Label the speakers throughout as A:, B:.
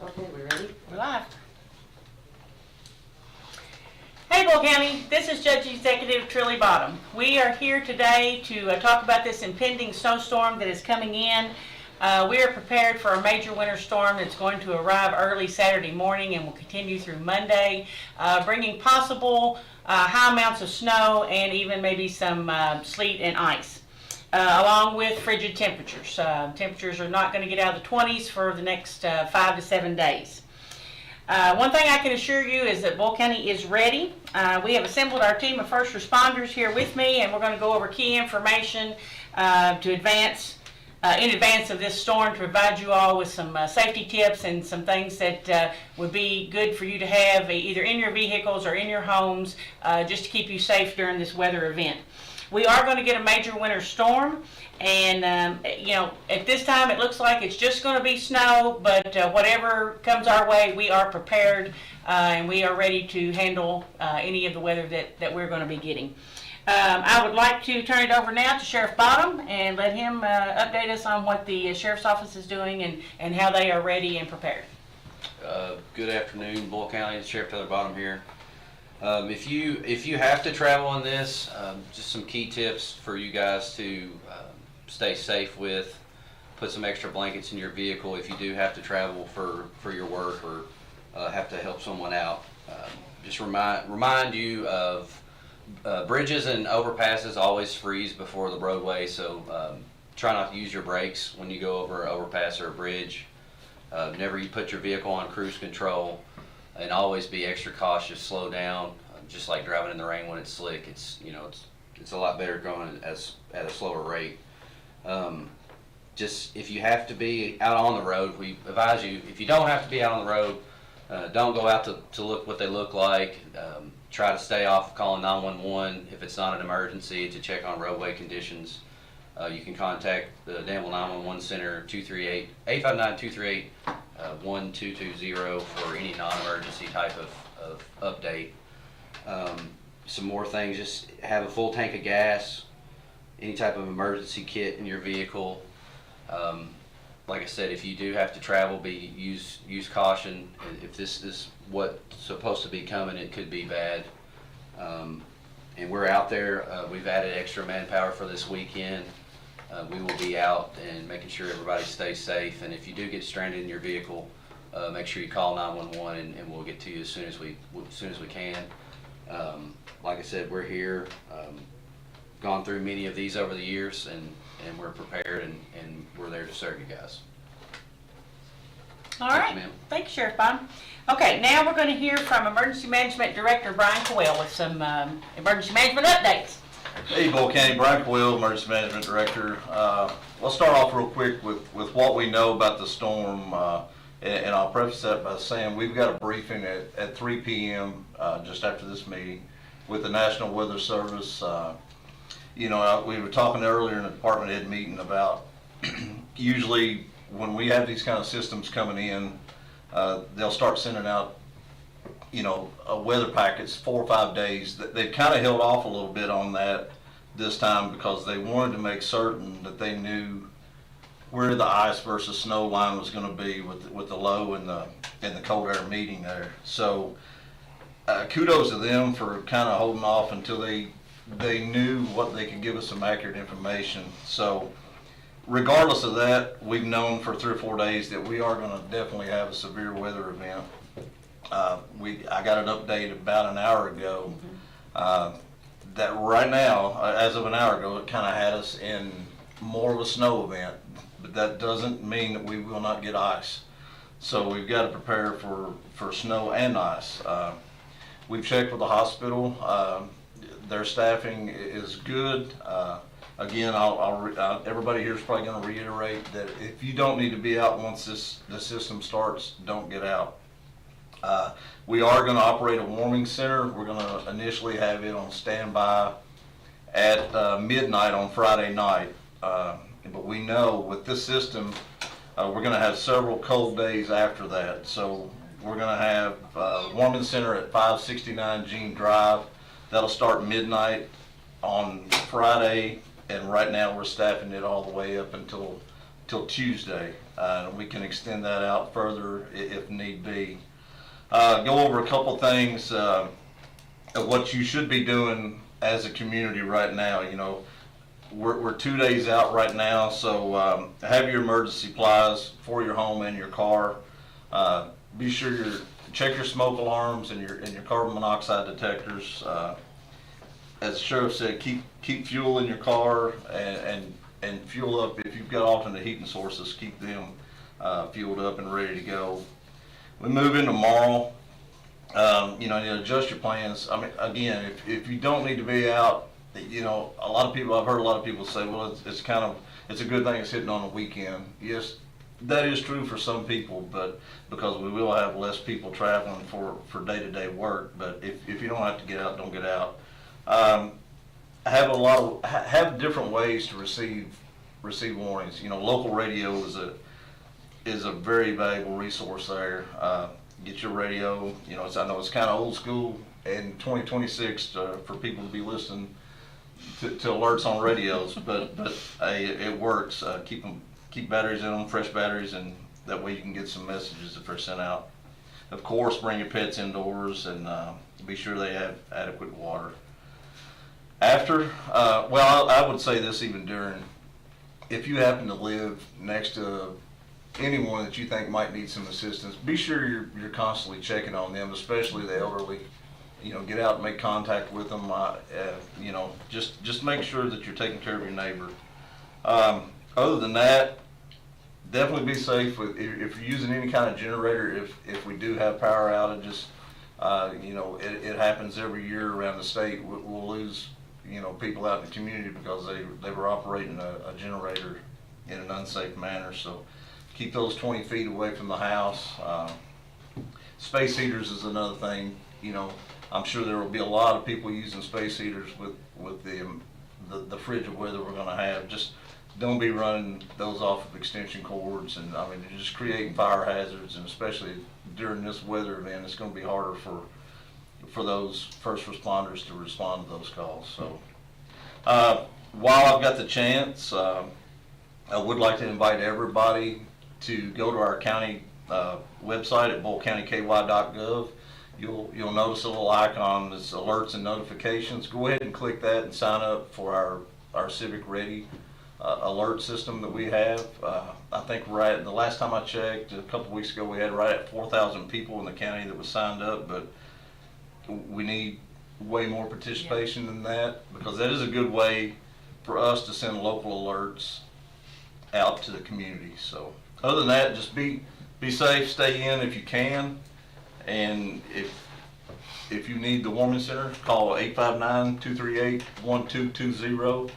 A: Okay, we ready?
B: We're live. Hey, Boyle County, this is Judge Executive Trilly Bottom. We are here today to talk about this impending snowstorm that is coming in. We are prepared for a major winter storm that's going to arrive early Saturday morning and will continue through Monday, bringing possible high amounts of snow and even maybe some sleet and ice, along with frigid temperatures. Temperatures are not going to get out of the 20s for the next 5 to 7 days. One thing I can assure you is that Boyle County is ready. We have assembled our team of first responders here with me, and we're going to go over key information in advance of this storm to provide you all with some safety tips and some things that would be good for you to have either in your vehicles or in your homes just to keep you safe during this weather event. We are going to get a major winter storm, and at this time it looks like it's just going to be snow, but whatever comes our way, we are prepared and we are ready to handle any of the weather that we're going to be getting. I would like to turn it over now to Sheriff Bottom and let him update us on what the Sheriff's Office is doing and how they are ready and prepared.
C: Good afternoon, Boyle County. Sheriff Taylor Bottom here. If you have to travel on this, just some key tips for you guys to stay safe with. Put some extra blankets in your vehicle if you do have to travel for your work or have to help someone out. Just remind you of bridges and overpasses always freeze before the roadway, so try not to use your brakes when you go over an overpass or a bridge. Never you put your vehicle on cruise control, and always be extra cautious. Slow down, just like driving in the rain when it's slick. It's a lot better going at a slower rate. Just if you have to be out on the road, we advise you, if you don't have to be out on the road, don't go out to look what they look like. Try to stay off calling 911 if it's not an emergency to check on roadway conditions. You can contact the Danville 911 Center 859-238-1220 for any non-emergency type of update. Some more things, just have a full tank of gas, any type of emergency kit in your vehicle. Like I said, if you do have to travel, use caution. If this is what's supposed to be coming, it could be bad. And we're out there. We've added extra manpower for this weekend. We will be out and making sure everybody stays safe. And if you do get stranded in your vehicle, make sure you call 911 and we'll get to you as soon as we can. Like I said, we're here. Gone through many of these over the years, and we're prepared and we're there to serve you guys.
B: All right. Thank you, Sheriff Bottom. Okay, now we're going to hear from Emergency Management Director Brian Boyle with some emergency management updates.
D: Hey, Boyle County, Brian Boyle, Emergency Management Director. Let's start off real quick with what we know about the storm, and I'll preface that by saying we've got a briefing at 3 p.m. Just after this meeting with the National Weather Service. We were talking earlier in the department head meeting about usually when we have these kind of systems coming in, they'll start sending out, weather packets 4 or 5 days. They've kind of held off a little bit on that this time because they wanted to make certain that they knew where the ice versus snow line was going to be with the low and the cold air meeting there. So kudos to them for kind of holding off until they knew what they could give us some accurate information. So regardless of that, we've known for 3 or 4 days that we are going to definitely have a severe weather event. I got an update about an hour ago that right now, as of an hour ago, it kind of had us in more of a snow event, but that doesn't mean that we will not get ice. So we've got to prepare for snow and ice. We've checked with the hospital. Their staffing is good. Again, everybody here is probably going to reiterate that if you don't need to be out once the system starts, don't get out. We are going to operate a warming center. We're going to initially have it on standby at midnight on Friday night. But we know with this system, we're going to have several cold days after that. So we're going to have warming center at 569 Gene Drive. That'll start midnight on Friday, and right now we're staffing it all the way up until Tuesday. We can extend that out further if need be. Go over a couple things of what you should be doing as a community right now. You know, we're 2 days out right now, so have your emergency supplies for your home and your car. Be sure check your smoke alarms and your carbon monoxide detectors. As the sheriff said, keep fuel in your car and fuel up. If you've got alternate heating sources, keep them fueled up and ready to go. We move in tomorrow. You know, you adjust your plans. I mean, again, if you don't need to be out, you know, I've heard a lot of people say, well, it's a good thing it's hitting on the weekend. Yes, that is true for some people, but because we will have less people traveling for day-to-day work. But if you don't have to get out, don't get out. Have different ways to receive warnings. You know, local radio is a very valuable resource there. Get your radio. You know, I know it's kind of old school in 2026 for people to be listening to alerts on radios, but it works. Keep batteries in them, fresh batteries, and that way you can get some messages if they're sent out. Of course, bring your pets indoors and be sure they have adequate water. After, I would say this even during, if you happen to live next to anyone that you think might need some assistance, be sure you're constantly checking on them, especially the elderly. You know, get out and make contact with them. You know, just make sure that you're taking care of your neighbor. Other than that, definitely be safe if you're using any kind of generator. If we do have power outages, you know, it happens every year around the state. We'll lose, you know, people out in the community because they were operating a generator in an unsafe manner. So keep those 20 feet away from the house. Space heaters is another thing. You know, I'm sure there will be a lot of people using space heaters with the frigid weather we're going to have. Just don't be running those off of extension cords, and I mean, you're just creating fire hazards, and especially during this weather event, it's going to be harder for those first responders to respond to those calls. So, while I've got the chance, I would like to invite everybody to go to our county website at boylecountyky.gov. You'll notice a little icon that's alerts and notifications. Go ahead and click that and sign up for our Civic Ready alert system that we have. I think the last time I checked, a couple weeks ago, we had right at 4,000 people in the county that was signed up, but we need way more participation than that, because that is a good way for us to send local alerts out to the community. So other than that, just be safe, stay in if you can, and if you need the warming center, call 859-238-1220,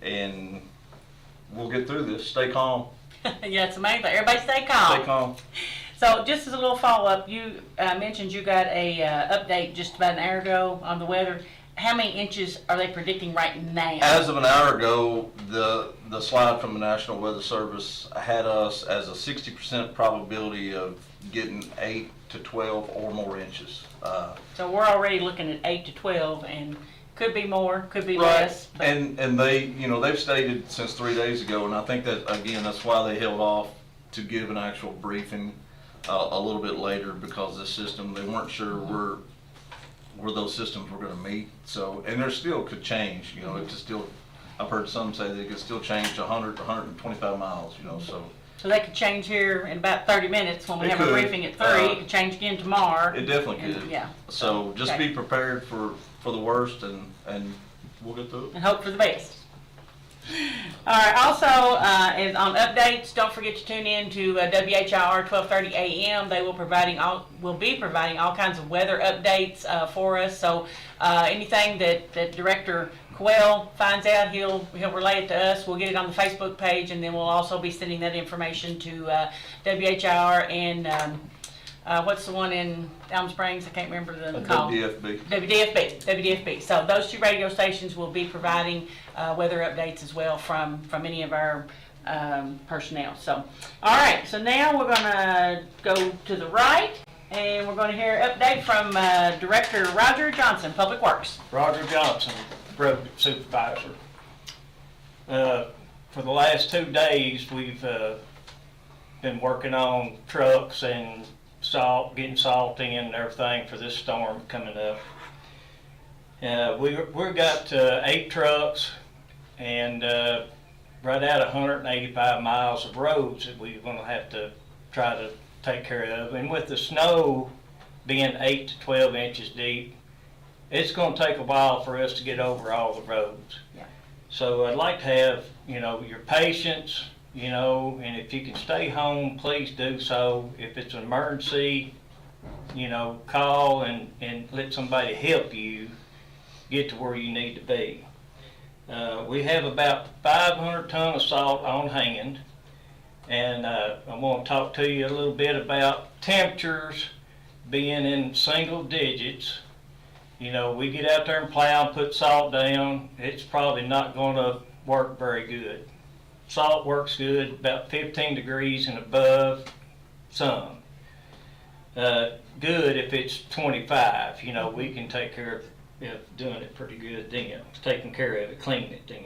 D: and we'll get through this. Stay calm.
B: Yeah, it's amazing. Everybody stay calm.
D: Stay calm.
B: So just as a little follow-up, you mentioned you got a update just about an hour ago on the weather. How many inches are they predicting right now?
D: As of an hour ago, the slide from the National Weather Service had us as a 60% probability of getting 8 to 12 or more inches.
B: So we're already looking at 8 to 12, and could be more, could be
D: Right.
B: less. But
D: And they, you know, they've stated since 3 days ago, and I think that, again, that's why they held off to give an actual briefing a little bit later, because this system, they weren't sure where those systems were going to meet. So, and there still could change, you know, it could still, I've heard some say they could still change 100 to 125 miles, you know, so.
B: So they could change here in about 30 minutes when we
D: It
B: have a
D: could.
B: briefing at 3. It could change again tomorrow.
D: It definitely
B: And,
D: could.
B: yeah.
D: So just
B: Okay.
D: be prepared for the worst, and we'll get through it.
B: And hope for the best. All right, also, is on updates, don't forget to tune in to WHIR 1230 AM. They will be providing all kinds of weather updates for us. So anything that Director Boyle finds out, he'll relay it to us. We'll get it on the Facebook page, and then we'll also be sending that information to WHIR and what's the one in Elm Springs? I can't remember the call. WDFB. So those 2 radio stations will be providing weather updates as well from any of our personnel. So, all right. So now we're going to go to the right, and we're going to hear an update from Director Roger Johnson, Public Works.
A: Roger Johnson, Road Supervisor. For the last 2 days, we've been working on trucks and salt, getting salt in and everything for this storm coming up. We've got 8 trucks and right at 185 miles of roads that we're going to have to try to take care of. And with the snow being 8 to 12 inches deep, it's going to take a while for us to get over all the roads.
B: Yeah.
A: So I'd like to have, your patience, and if you can stay home, please do so. If it's an emergency, call and let somebody help you get to where you need to be. We have about 500 ton of salt on hand, and I want to talk to you a little bit about temperatures being in single digits. We get out there and plow and put salt down, it's probably not going to work very good. Salt works good about 15 degrees and above, some. Good if it's 25, we can take care of doing it pretty good then, taking care of it, cleaning it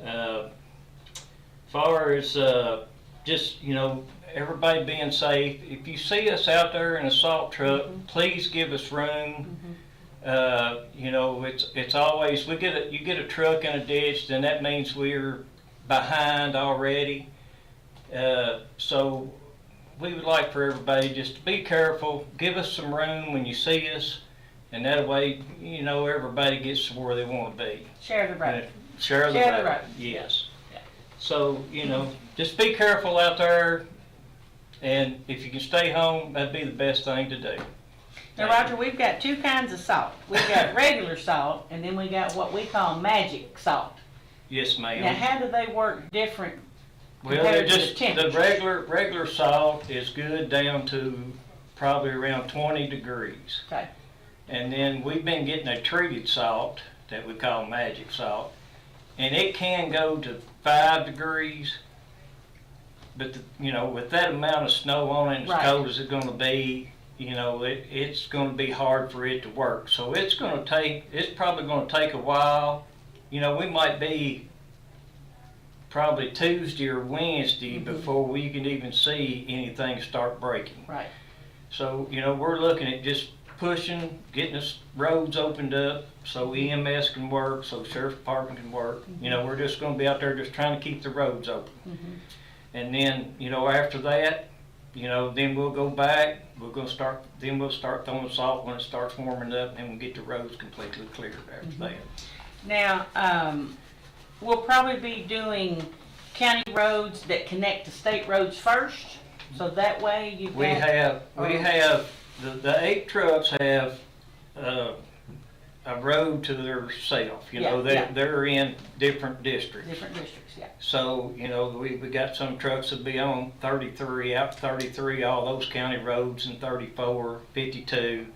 A: then. Far as just, everybody being safe, if you see us out there in a salt truck, please give us room. It's always, you get a truck in a ditch, then that means we're behind already. So we would like for everybody just to be careful, give us some room when you see us, and that way, everybody gets to where they want to be.
B: Share the road.
A: Share the road. Yes.
B: Yeah.
A: So, just be careful out there, and if you can stay home, that'd be the best thing to do.
B: Now, Roger, we've got 2 kinds of salt. We've got regular salt, and then we got what we call magic salt.
A: Yes, ma'am.
B: Now, how do they work different
A: Well,
B: compared to the
A: the
B: temperatures?
A: regular salt is good down to probably around 20 degrees.
B: Okay.
A: And then we've been getting a treated salt that we call magic salt, and it can go to 5 degrees. But with that amount of snow on it, and as
B: Right.
A: cold as it's going to be, it's going to be hard for it to work. So it's probably going to take a while. We might be probably Tuesday or Wednesday before we can even see anything start breaking.
B: Right.
A: So, we're looking at just pushing, getting us roads opened up so EMS can work, so Sheriff's Department can work. We're just going to be out there just trying to keep the roads open. And then, after that, then we'll go back, we'll start throwing salt when it starts warming up, and we'll get the roads completely cleared after that.
B: Now, we'll probably be doing county roads that connect to state roads first, so that way you've got...
A: We have, the 8 trucks have a road to themselves, they're in different districts.
B: Different districts, yeah.
A: So, we got some trucks that be on 33, out 33, all those county roads, and 34, 52.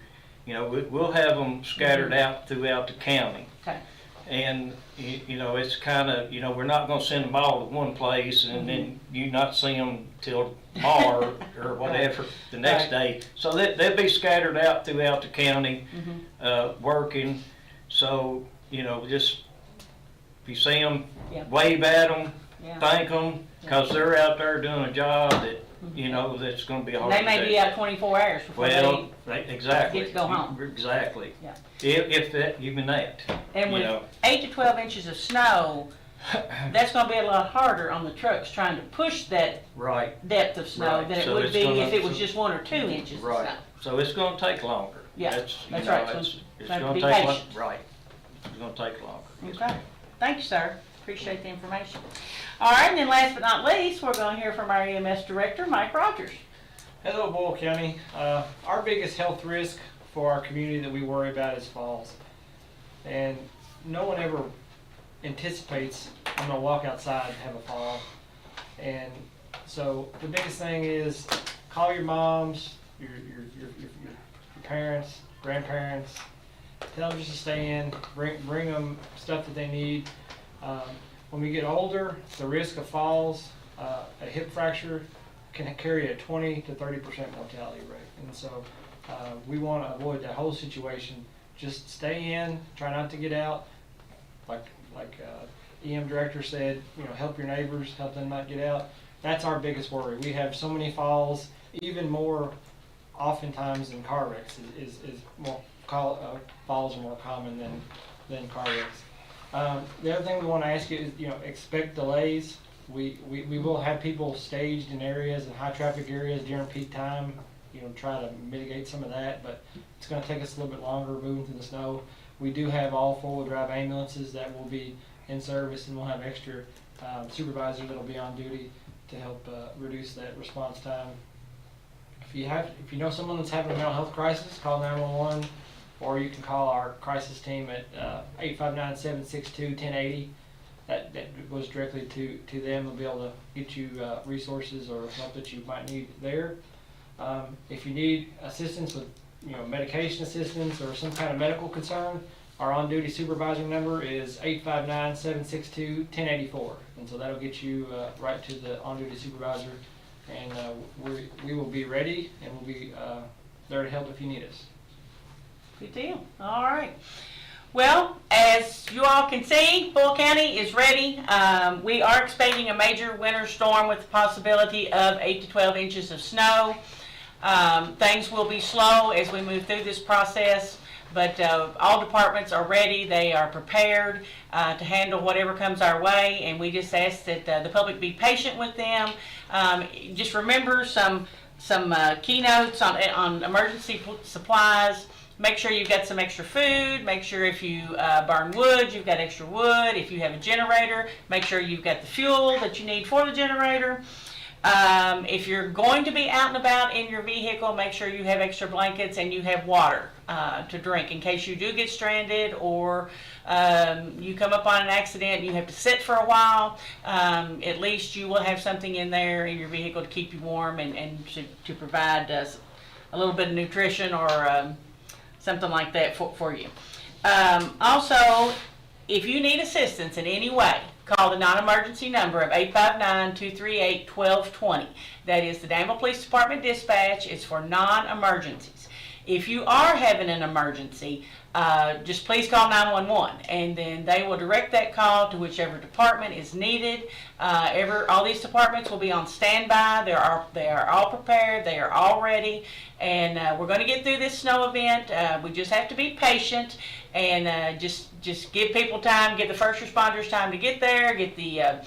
A: We'll have them scattered out throughout the county.
B: Okay.
A: And, it's kind of, we're not going to send them all to one place and then you not see them till tomorrow or whatever the next day. So they'll be scattered out throughout the county, working. So, just if you see them, wave at them, thank them, because they're out there doing a job that, that's going to be hard to do.
B: They may be out 24 hours before
A: exactly.
B: get to go home.
A: Exactly.
B: Yeah.
A: If that, even that.
B: And with 8 to 12 inches of snow, that's going to be a lot harder on the trucks trying to push that depth of snow
A: Right.
B: than it
A: So
B: would
A: it's
B: be
A: gonna-
B: if it was just 1 or 2 inches of
A: Right.
B: snow.
A: So it's going to take longer.
B: Yeah,
A: That's
B: right.
A: It's
B: So
A: going
B: be
A: to take
B: patient.
A: right. It's going to take longer. Yes,
B: Okay.
A: ma'am.
B: Thank you, sir. Appreciate the information. All right, and then last but not least, we're going to hear from our EMS director, Mike Rogers.
E: Hello, Boyle County. Our biggest health risk for our community that we worry about is falls. And no one ever anticipates I'm going to walk outside and have a fall. And so the biggest thing is call your moms, your parents, grandparents, tell them just to stay in, bring them stuff that they need. When we get older, the risk of falls, a hip fracture can carry a 20 to 30% mortality rate. And so we want to avoid that whole situation. Just stay in, try not to get out. Like EM director said, help your neighbors, help them not get out. That's our biggest worry. We have so many falls, even more oftentimes than car wrecks is more, falls are more common than car wrecks. The other thing we want to ask you is, expect delays. We will have people staged in areas, in high traffic areas during peak time, try to mitigate some of that, but it's going to take us a little bit longer moving through the snow. We do have all four-wheel drive ambulances that will be in service, and we'll have extra supervisors that will be on duty to help reduce that response time. If you know someone that's having a mental health crisis, call 911, or you can call our crisis team at 859-762-1080. That goes directly to them. They'll be able to get you resources or help that you might need there. If you need assistance with medication assistance or some kind of medical concern, our on-duty supervisor number is 859-762-1084, and so that'll get you right to the on-duty supervisor, and we will be ready and we'll be there to help if you need us.
B: Good deal. All right. Well, as you all can see, Boyle County is ready. We are expecting a major winter storm with the possibility of 8 to 12 inches of snow. Things will be slow as we move through this process, but all departments are ready. They are prepared to handle whatever comes our way, and we just ask that the public be patient with them. Just remember some keynotes on emergency supplies. Make sure you've got some extra food. Make sure if you burn wood, you've got extra wood. If you have a generator, make sure you've got the fuel that you need for the generator. If you're going to be out and about in your vehicle, make sure you have extra blankets and you have water to drink in case you do get stranded or you come up on an accident and you have to sit for a while. At least you will have something in there in your vehicle to keep you warm and to provide a little bit of nutrition or something like that for you. Also, if you need assistance in any way, call the non-emergency number of 859-238-1220. That is the Danville Police Department dispatch. It's for non-emergencies. If you are having an emergency, just please call 911, and then they will direct that call to whichever department is needed. All these departments will be on standby. They are all prepared. They are all ready, and we're going to get through this snow event. We just have to be patient and just give people time, give the first responders time to get there, get the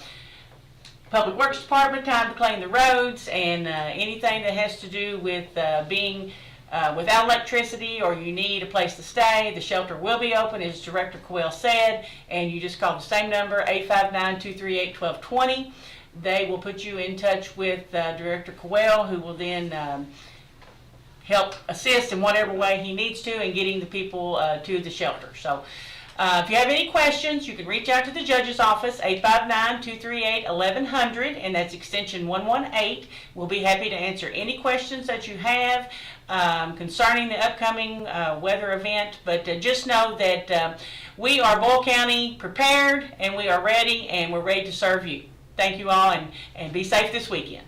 B: Public Works Department time to clean the roads, and anything that has to do with being without electricity or you need a place to stay, the shelter will be open, as Director Coyle said, and you just call the same number, 859-238-1220. They will put you in touch with Director Coyle, who will then help assist in whatever way he needs to in getting the people to the shelter. So if you have any questions, you can reach out to the judge's office, 859-238-1100, and that's extension 118. We'll be happy to answer any questions that you have concerning the upcoming weather event. But just know that we are Boyle County prepared, and we are ready, and we're ready to serve you. Thank you all, and be safe this weekend.